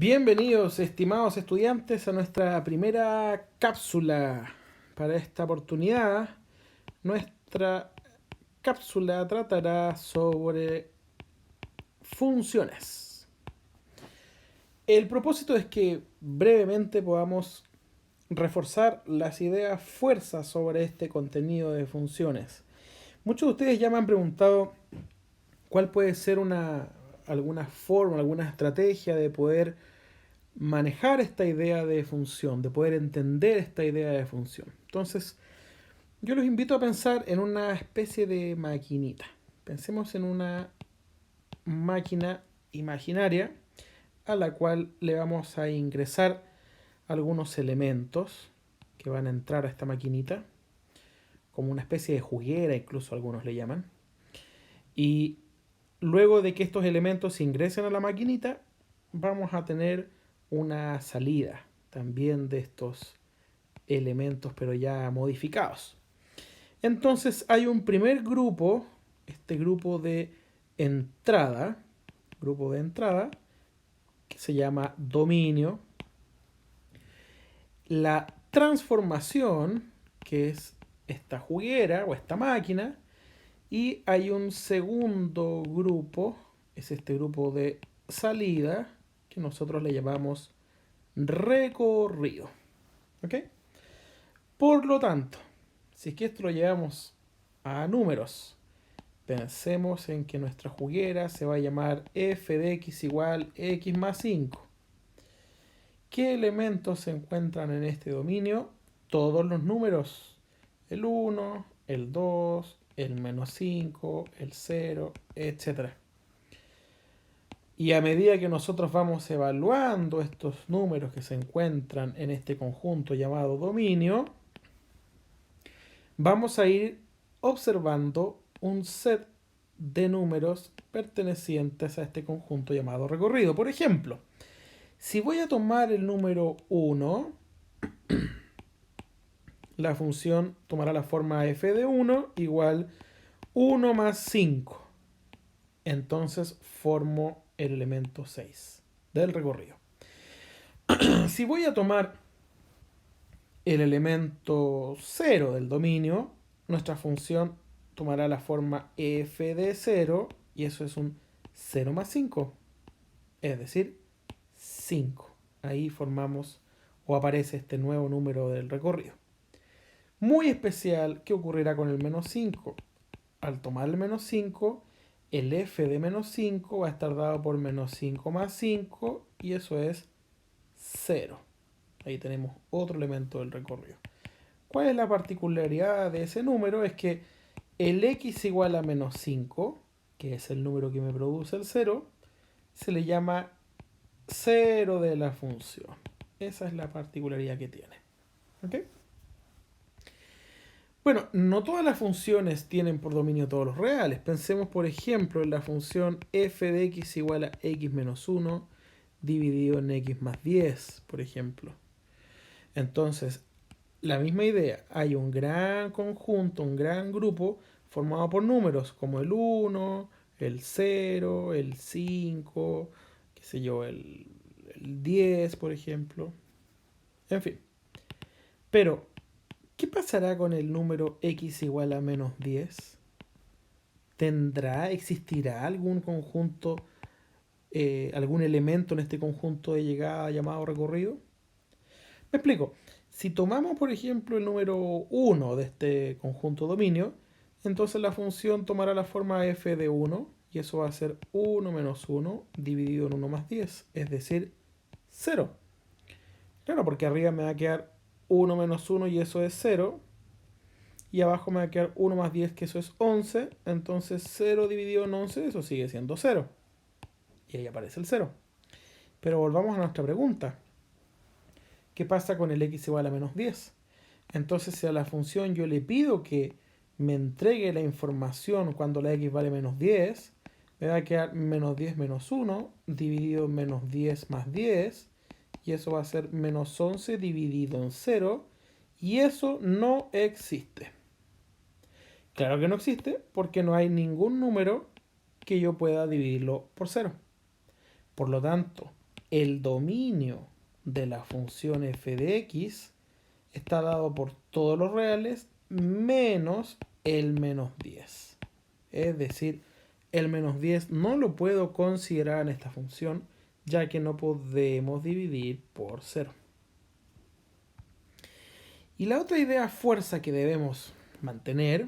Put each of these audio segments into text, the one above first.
Bienvenidos, estimados estudiantes, a nuestra primera cápsula. Para esta oportunidad, nuestra cápsula tratará sobre funciones. El propósito es que brevemente podamos reforzar las ideas fuerzas sobre este contenido de funciones. Muchos de ustedes ya me han preguntado cuál puede ser alguna forma, alguna estrategia de poder manejar esta idea de función, de poder entender esta idea de función. Entonces, yo los invito a pensar en una especie de maquinita. Pensemos en una máquina imaginaria a la cual le vamos a ingresar algunos elementos que van a entrar a esta maquinita, como una especie de juguera, incluso algunos le llaman. Y luego de que estos elementos se ingresen a la maquinita, vamos a tener una salida también de estos elementos, pero ya modificados. Entonces hay un primer grupo, este grupo de entrada, que se llama dominio. La transformación, que es esta juguera o esta máquina. Y hay un segundo grupo, es este grupo de salida, que nosotros le llamamos recorrido. ¿Ok? Por lo tanto, si es que esto lo llevamos a números, pensemos en que nuestra juguera se va a llamar f de x igual x más 5. ¿Qué elementos se encuentran en este dominio? Todos los números. El 1, el 2, el menos 5, el 0, etc. Y a medida que nosotros vamos evaluando estos números que se encuentran en este conjunto llamado dominio, vamos a ir observando un set de números pertenecientes a este conjunto llamado recorrido. Por ejemplo, si voy a tomar el número 1, la función tomará la forma f de 1 igual 1 más 5. Entonces formo el elemento 6 del recorrido. Si voy a tomar el elemento 0 del dominio, nuestra función tomará la forma f de 0 y eso es un 0 más 5, es decir, 5. Ahí formamos o aparece este nuevo número del recorrido. Muy especial, ¿qué ocurrirá con el menos 5? Al tomar el menos 5, el f de menos 5 va a estar dado por menos 5 más 5 y eso es 0. Ahí tenemos otro elemento del recorrido. ¿Cuál es la particularidad de ese número? Es que el x igual a menos 5, que es el número que me produce el 0, se le llama 0 de la función. Esa es la particularidad que tiene. ¿Ok? Bueno, no todas las funciones tienen por dominio todos los reales. Pensemos, por ejemplo, en la función f de x igual a x menos 1 dividido en x más 10, por ejemplo. Entonces, la misma idea, hay un gran conjunto, un gran grupo formado por números como el 1, el 0, el 5, qué sé yo, el 10, por ejemplo. En fin. Pero, ¿qué pasará con el número x igual a menos 10? ¿Existirá algún conjunto, algún elemento en este conjunto de llegada llamado recorrido? Me explico. Si tomamos, por ejemplo, el número 1 de este conjunto dominio, entonces la función tomará la forma f de 1 y eso va a ser 1 menos 1 dividido en 1 más 10, es decir, 0. Claro, porque arriba me va a quedar 1 menos 1 y eso es 0. Y abajo me va a quedar 1 más 10 que eso es 11. Entonces 0 dividido en 11, eso sigue siendo 0. Y ahí aparece el 0. Pero volvamos a nuestra pregunta. ¿Qué pasa con el x igual a menos 10? Entonces, si a la función yo le pido que me entregue la información cuando la x vale menos 10, me va a quedar menos 10 menos 1 dividido en menos 10 más 10, y eso va a ser menos 11 dividido en 0, y eso no existe. Claro que no existe porque no hay ningún número que yo pueda dividirlo por 0. Por lo tanto, el dominio de la función f de x está dado por todos los reales menos el menos 10. Es decir, el menos 10 no lo puedo considerar en esta función, ya que no podemos dividir por 0. Y la otra idea fuerza que debemos mantener,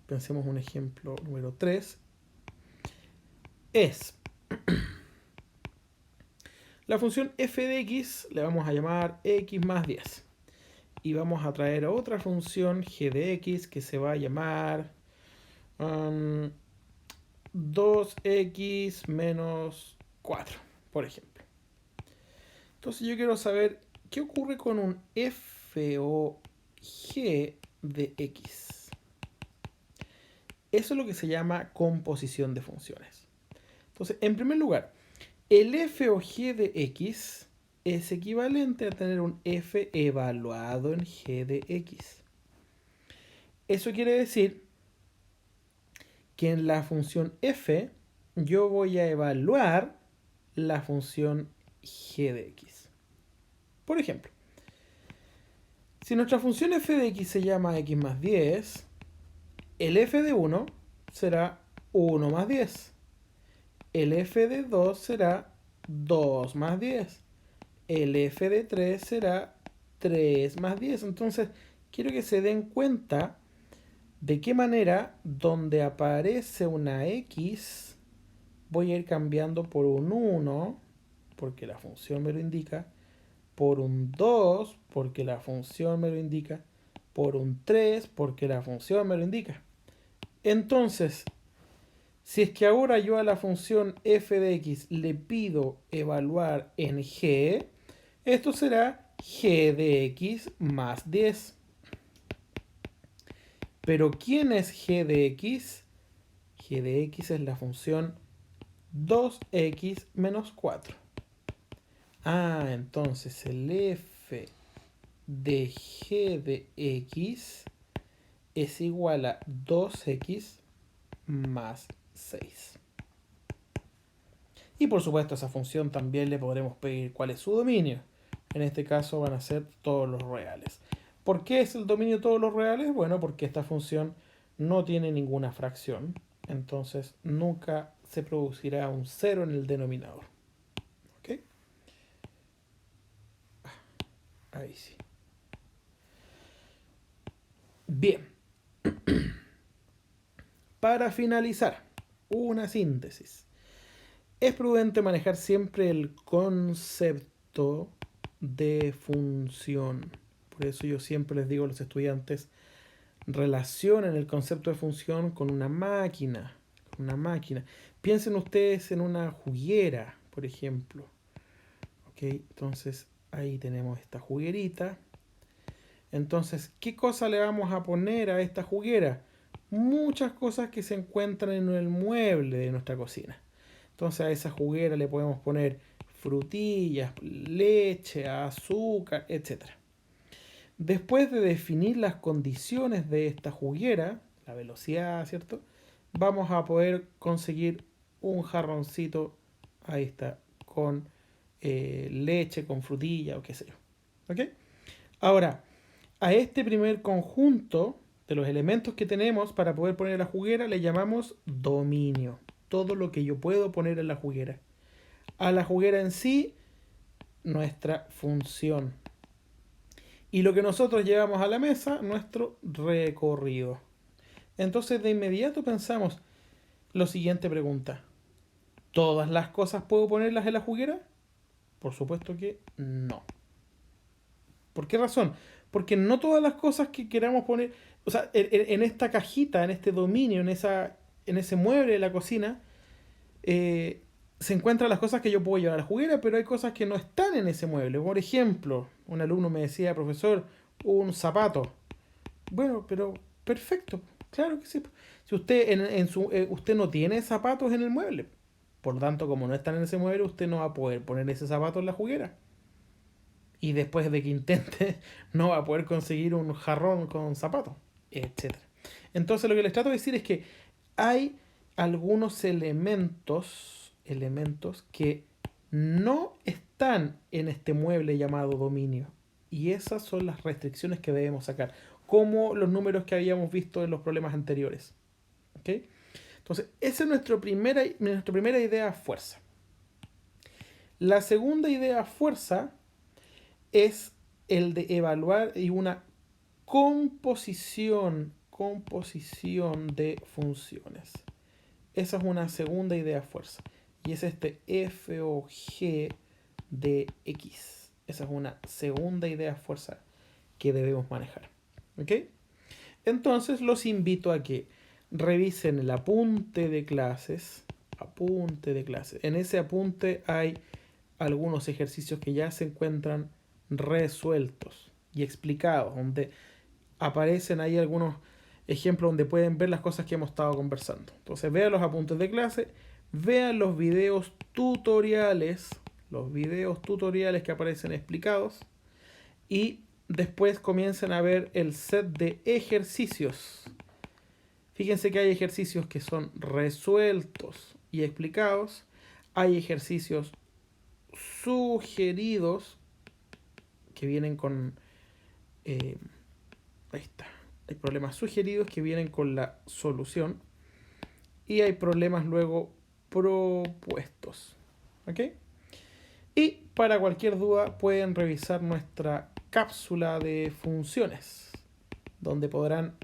pensemos un ejemplo número 3, es la función f de x le vamos a llamar x más 10. Y vamos a traer a otra función g de x que se va a llamar 2x menos 4, por ejemplo. Entonces yo quiero saber qué ocurre con un f o g de x. Eso es lo que se llama composición de funciones. Entonces, en primer lugar, el f o g de x es equivalente a tener un f evaluado en g de x. Eso quiere decir que en la función f yo voy a evaluar la función g de x. Por ejemplo, si nuestra función f de x se llama x más 10, el f de 1 será 1 más 10. El f de 2 será 2 más 10. El f de 3 será 3 más 10. Entonces, quiero que se den cuenta de qué manera donde aparece una x voy a ir cambiando por un 1, porque la función me lo indica, por un 2, porque la función me lo indica, por un 3, porque la función me lo indica. Entonces, si es que ahora yo a la función f de x le pido evaluar en g, esto será g de x más 10. Pero ¿quién es g de x? G de x es la función 2x menos 4. Entonces el f de g de x es igual a 2x más 6. Y por supuesto a esa función también le podremos pedir cuál es su dominio. En este caso van a ser todos los reales. ¿Por qué es el dominio de todos los reales? Bueno, porque esta función no tiene ninguna fracción. Entonces nunca se producirá un 0 en el denominador. ¿Ok? Ahí sí. Bien. Para finalizar, una síntesis. Es prudente manejar siempre el concepto de función. Por eso yo siempre les digo a los estudiantes, relacionen el concepto de función con una máquina. Piensen ustedes en una juguera, por ejemplo. ¿Ok? Entonces, ahí tenemos esta juguerita. Entonces, ¿qué cosa le vamos a poner a esta juguera? Muchas cosas que se encuentran en el mueble de nuestra cocina. Entonces a esa juguera le podemos poner frutillas, leche, azúcar, etc. Después de definir las condiciones de esta juguera, la velocidad, ¿cierto? Vamos a poder conseguir un jarroncito, ahí está, con leche, con frutilla o qué sé yo. ¿Ok? Ahora, a este primer conjunto de los elementos que tenemos para poder poner la juguera le llamamos dominio. Todo lo que yo puedo poner en la juguera. A la juguera en sí, nuestra función. Y lo que nosotros llevamos a la mesa, nuestro recorrido. Entonces de inmediato pensamos la siguiente pregunta. ¿Todas las cosas puedo ponerlas en la juguera? Por supuesto que no. ¿Por qué razón? Porque no todas las cosas que queramos poner, o sea, en esta cajita, en este dominio, en ese mueble de la cocina, se encuentran las cosas que yo puedo llevar a la juguera, pero hay cosas que no están en ese mueble. Por ejemplo, un alumno me decía, profesor, un zapato. Bueno, pero perfecto, claro que sí. Si usted usted no tiene zapatos en el mueble, por lo tanto, como no están en ese mueble, usted no va a poder poner ese zapato en la juguera. Y después de que intente, no va a poder conseguir un jarrón con zapatos, etc. Entonces lo que les trato de decir es que hay algunos elementos que no están en este mueble llamado dominio. Y esas son las restricciones que debemos sacar, como los números que habíamos visto en los problemas anteriores. ¿Ok? Entonces, esa es nuestra primera idea fuerza. La segunda idea fuerza es el de evaluar y una composición de funciones. Esa es una segunda idea fuerza. Y es este f o g de x. Esa es una segunda idea fuerza que debemos manejar. ¿Ok? Entonces los invito a que revisen el apunte de clases. Apunte de clases. En ese apunte hay algunos ejercicios que ya se encuentran resueltos y explicados, donde aparecen ahí algunos ejemplos donde pueden ver las cosas que hemos estado conversando. Entonces vean los apuntes de clase, vean los videos tutoriales que aparecen explicados y después comiencen a ver el set de ejercicios. Fíjense que hay ejercicios que son resueltos y explicados, hay ejercicios sugeridos que vienen con ahí está. Hay problemas sugeridos que vienen con la solución y hay problemas luego propuestos. ¿Ok? Y para cualquier duda pueden revisar nuestra cápsula de funciones, donde podrán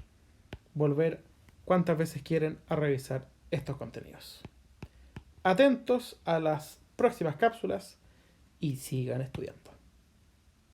volver cuantas veces quieren a revisar estos contenidos. Atentos a las próximas cápsulas y sigan estudiando.